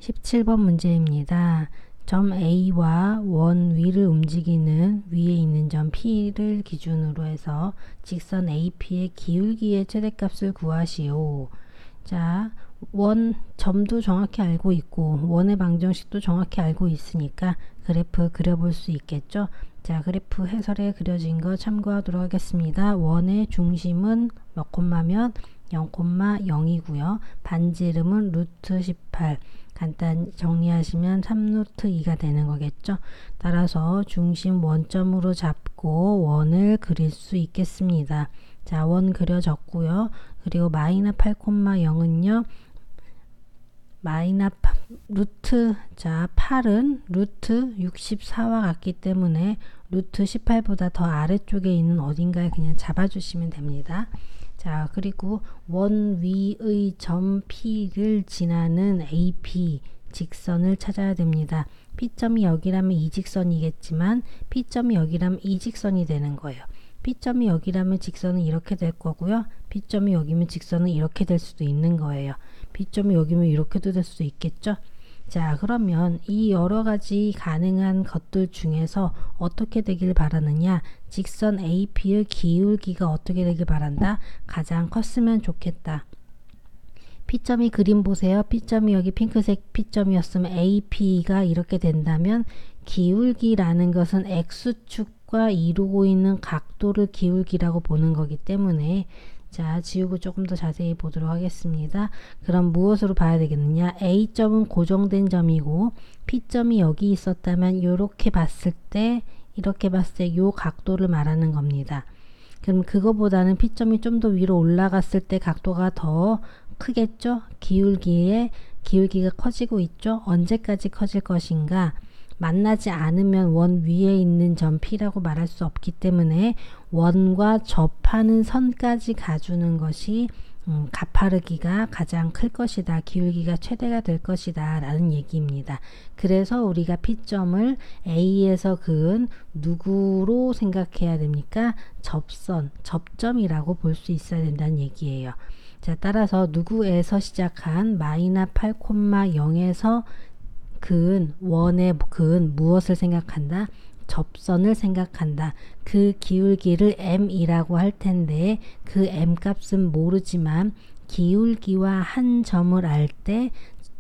17번 문제입니다. 점 A와 원 위를 움직이는 위에 있는 점 P를 기준으로 해서 직선 AP의 기울기의 최대값을 구하시오. 자, 점도 정확히 알고 있고 원의 방정식도 정확히 알고 있으니까 그래프 그려볼 수 있겠죠. 자, 그래프 해설에 그려진 거 참고하도록 하겠습니다. 원의 중심은 몇 콤마면 0,0이고요. 반지름은 루트 18. 간단히 정리하시면 3루트 2가 되는 거겠죠. 따라서 중심 원점으로 잡고 원을 그릴 수 있겠습니다. 자, 원 그려졌고요. 그리고 마이너스 8,0은요. 자, 8은 루트 64와 같기 때문에 루트 18보다 더 아래쪽에 있는 어딘가에 그냥 잡아주시면 됩니다. 자, 그리고 원 위의 점 P를 지나는 AP 직선을 찾아야 됩니다. P점이 여기라면 이 직선이겠지만 P점이 여기라면 이 직선이 되는 거예요. P점이 여기라면 직선은 이렇게 될 거고요. P점이 여기면 직선은 이렇게 될 수도 있는 거예요. P점이 여기면 이렇게도 될 수 있겠죠. 자, 그러면 이 여러 가지 가능한 것들 중에서 어떻게 되길 바라느냐? 직선 AP의 기울기가 어떻게 되길 바란다? 가장 컸으면 좋겠다. P점이 그림 보세요. P점이 여기 핑크색 P점이었으면 AP가 이렇게 된다면 기울기라는 것은 X축과 이루고 있는 각도를 기울기라고 보는 거기 때문에 자, 지우고 조금 더 자세히 보도록 하겠습니다. 그럼 무엇으로 봐야 되겠느냐? A점은 고정된 점이고 P점이 여기 있었다면 이렇게 봤을 때 이렇게 봤을 때 이 각도를 말하는 겁니다. 그럼 그거보다는 P점이 좀 더 위로 올라갔을 때 각도가 더 크겠죠? 기울기가 커지고 있죠? 언제까지 커질 것인가? 만나지 않으면 원 위에 있는 점 P라고 말할 수 없기 때문에 원과 접하는 선까지 가주는 것이 가파르기가 가장 클 것이다. 기울기가 최대가 될 것이다 라는 얘기입니다. 그래서 우리가 P점을 A에서 그은 누구로 생각해야 됩니까? 접점이라고 볼 수 있어야 된다는 얘기예요. 자, 따라서 누구에서 시작한 마이너스 8,0에서 원의 그은 무엇을 생각한다? 접선을 생각한다. 그 기울기를 m이라고 할 텐데 그 m 값은 모르지만 기울기와 한 점을 알 때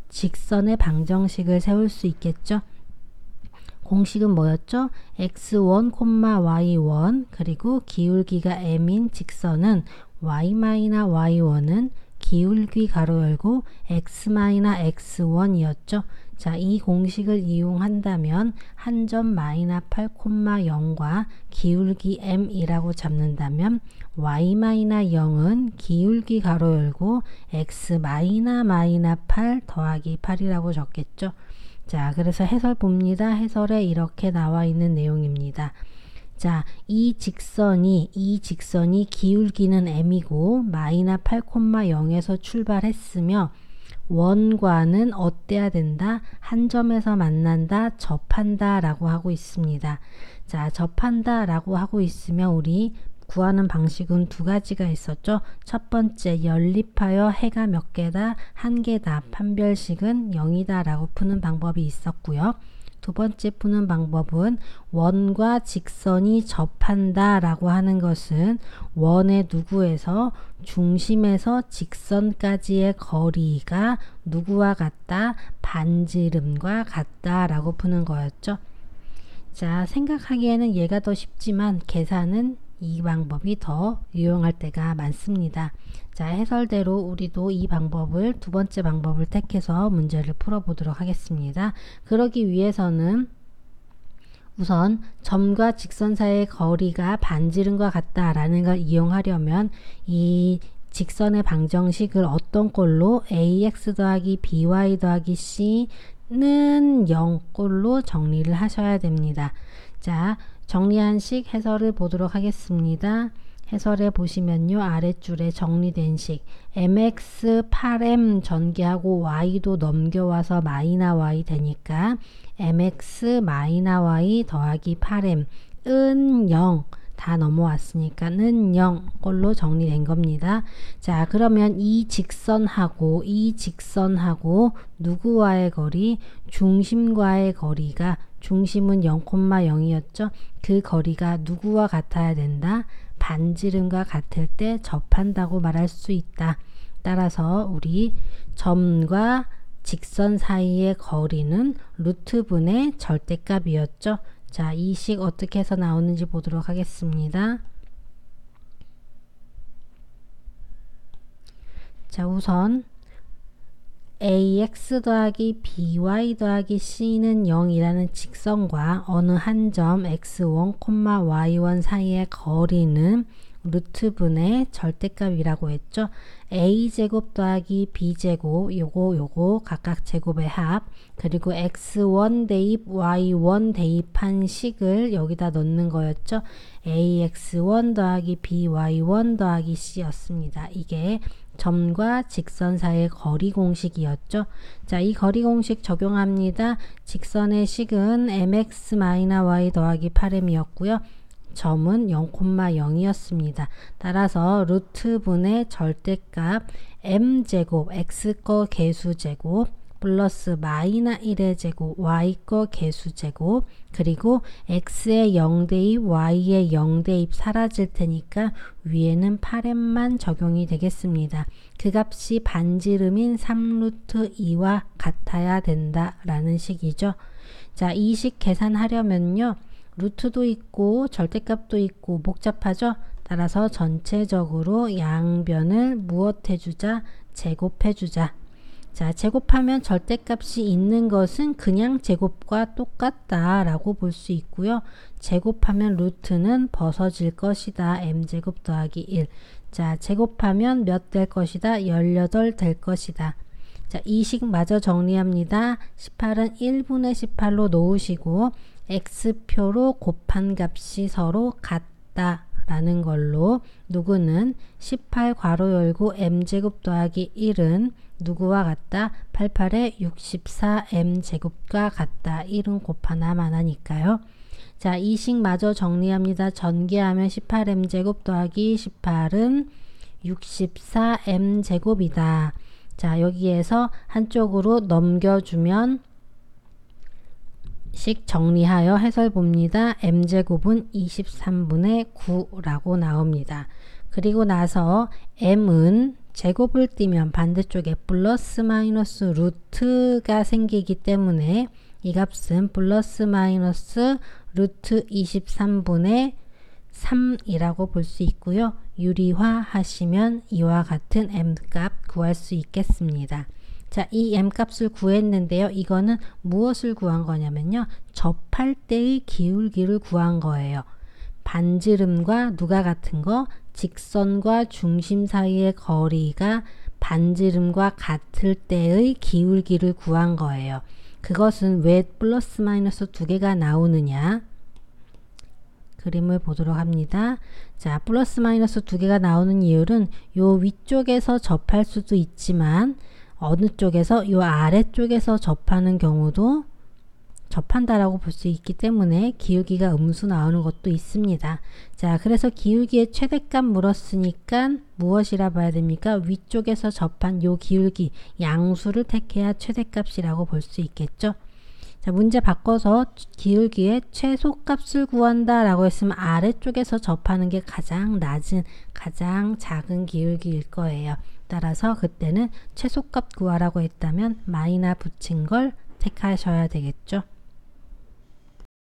직선의 방정식을 세울 수 있겠죠. 공식은 뭐였죠? x1, y1 그리고 기울기가 m인 직선은 y-y1은 기울기 가로 열고 x-x1이었죠. 자, 이 공식을 이용한다면 한 점 마이너스 8,0과 기울기 m이라고 잡는다면 y-0은 기울기 가로 열고 x-8 더하기 8이라고 적겠죠. 자, 그래서 해설 봅니다. 해설에 이렇게 나와 있는 내용입니다. 자, 이 직선이 기울기는 m이고 마이너스 8,0에서 출발했으며 원과는 어때야 된다? 한 점에서 만난다, 접한다 라고 하고 있습니다. 자, 접한다 라고 하고 있으면 우리 구하는 방식은 두 가지가 있었죠. 첫 번째, 연립하여 해가 몇 개다? 한 개다. 판별식은 0이다 라고 푸는 방법이 있었고요. 두 번째 푸는 방법은 원과 직선이 접한다 라고 하는 것은 원의 누구에서 중심에서 직선까지의 거리가 누구와 같다? 반지름과 같다 라고 푸는 거였죠. 자, 생각하기에는 얘가 더 쉽지만 계산은 이 방법이 더 유용할 때가 많습니다. 자, 해설대로 우리도 이 방법을 두 번째 방법을 택해서 문제를 풀어보도록 하겠습니다. 그러기 위해서는 우선 점과 직선 사이의 거리가 반지름과 같다라는 걸 이용하려면 이 직선의 방정식을 어떤 꼴로 ax 더하기 by 더하기 c는 0꼴로 정리를 하셔야 됩니다. 자, 정리한 식 해설을 보도록 하겠습니다. 해설에 보시면요. 아랫줄에 정리된 식 mx 8m 전개하고 y도 넘겨와서 마이너스 y 되니까 mx 마이너스 y 더하기 8m 은 0 다 넘어왔으니까는 0 꼴로 정리된 겁니다. 자, 그러면 이 직선하고 누구와의 거리? 중심과의 거리가, 중심은 0,0이었죠. 그 거리가 누구와 같아야 된다? 반지름과 같을 때 접한다고 말할 수 있다. 따라서 우리 점과 직선 사이의 거리는 루트분의 절대값이었죠. 자, 이 식 어떻게 해서 나오는지 보도록 하겠습니다. 자, 우선 ax 더하기 by 더하기 c는 0이라는 직선과 어느 한 점 x1, y1 사이의 거리는 루트분의 절대값이라고 했죠. a제곱 더하기 b제곱 요거 각각 제곱의 합, 그리고 x1 대입 y1 대입한 식을 여기다 넣는 거였죠. ax1 더하기 by1 더하기 c였습니다. 이게 점과 직선 사이의 거리 공식이었죠. 자, 이 거리 공식 적용합니다. 직선의 식은 mx-y 더하기 8m이었고요. 점은 0,0이었습니다. 따라서 루트분의 절대값 m제곱, x거 개수제곱 플러스 마이너 1의 제곱, y거 개수제곱, 그리고 x의 0대입, y의 0대입 사라질 테니까 위에는 8m만 적용이 되겠습니다. 그 값이 반지름인 3루트 2와 같아야 된다라는 식이죠. 자, 이 식 계산하려면요. 루트도 있고 절대값도 있고 복잡하죠. 따라서 전체적으로 양변을 무엇 해주자? 제곱해주자. 자, 제곱하면 절대값이 있는 것은 그냥 제곱과 똑같다 라고 볼 수 있고요. 제곱하면 루트는 벗어질 것이다. m제곱 더하기 1. 자, 제곱하면 몇 될 것이다? 18 될 것이다. 자, 이 식 마저 정리합니다. 18은 1분의 18로 놓으시고 x표로 곱한 값이 서로 같다 라는 걸로 누구는 18 괄호 열고 m제곱 더하기 1은 누구와 같다? 88의 64m제곱과 같다. 1은 곱하나만 하니까요. 자, 이 식 마저 정리합니다. 전개하면 18m제곱 더하기 18은 64m제곱이다. 자, 여기에서 한쪽으로 넘겨주면 식 정리하여 해설 봅니다. m제곱은 23분의 9라고 나옵니다. 그리고 나서 m은 제곱을 띄면 반대쪽에 플러스 마이너스 루트가 생기기 때문에 이 값은 플러스 마이너스 루트 23분의 3이라고 볼 수 있고요. 유리화 하시면 이와 같은 m값 구할 수 있겠습니다. 자, 이 m값을 구했는데요. 이거는 무엇을 구한 거냐면요. 접할 때의 기울기를 구한 거예요. 반지름과 누가 같은 거? 직선과 중심 사이의 거리가 반지름과 같을 때의 기울기를 구한 거예요. 그것은 왜 플러스 마이너스 두 개가 나오느냐? 그림을 보도록 합니다. 자, 플러스 마이너스 두 개가 나오는 이유는 요 위쪽에서 접할 수도 있지만 어느 쪽에서 요 아래쪽에서 접하는 경우도 접한다라고 볼 수 있기 때문에 기울기가 음수 나오는 것도 있습니다. 자, 그래서 기울기의 최대값 물었으니까 무엇이라 봐야 됩니까? 위쪽에서 접한 요 기울기 양수를 택해야 최대값이라고 볼 수 있겠죠. 자, 문제 바꿔서 기울기의 최소값을 구한다 라고 했으면 아래쪽에서 접하는 게 가장 낮은, 가장 작은 기울기일 거예요. 따라서 그때는 최소값 구하라고 했다면 마이너 붙인 걸 택하셔야 되겠죠.